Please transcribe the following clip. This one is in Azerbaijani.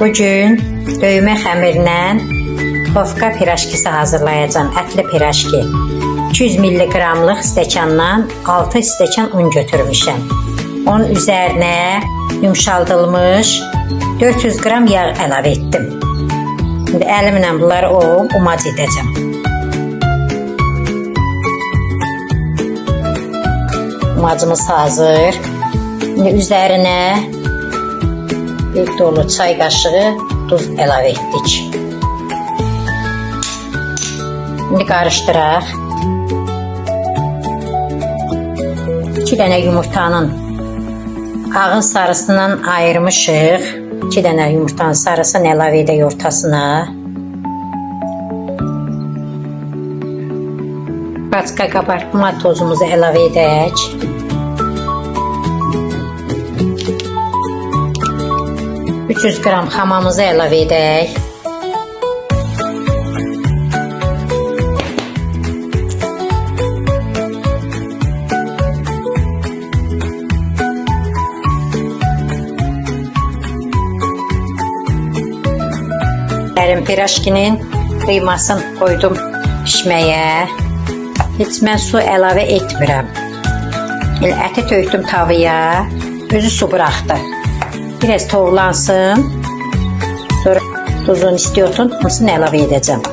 Bugün dövmə xəmirlə tofka pirajkisi hazırlayacağım. Ətli pirajki. 200 mg-lıq stəkandan 6 stəkan un götürmüşəm. Onun üzərinə yumşaldılmış 400 qram yağ əlavə etdim. Şimdi əlimlə bunları umac edəcəm. Umacımız hazır. Şimdi üzərinə bir dolu çay qaşığı duz əlavə etdik. Şimdi qarışdıraq. 2 dənə yumurtanın ağın sarısından ayırmışıq. 2 dənə yumurtanın sarısını əlavə edək ortasına. Başqa qabartma tozumuzu əlavə edək. $300 qram xamamızı əlavə edək. Pirajkinin qıymasını qoydum pişməyə. Heç mən su əlavə etmirəm. Əti tökdüm tavaya. Özü su buraxdı. Biraz toğlansın. Sonra tuzun istiyorsun, hamısını əlavə edəcəm.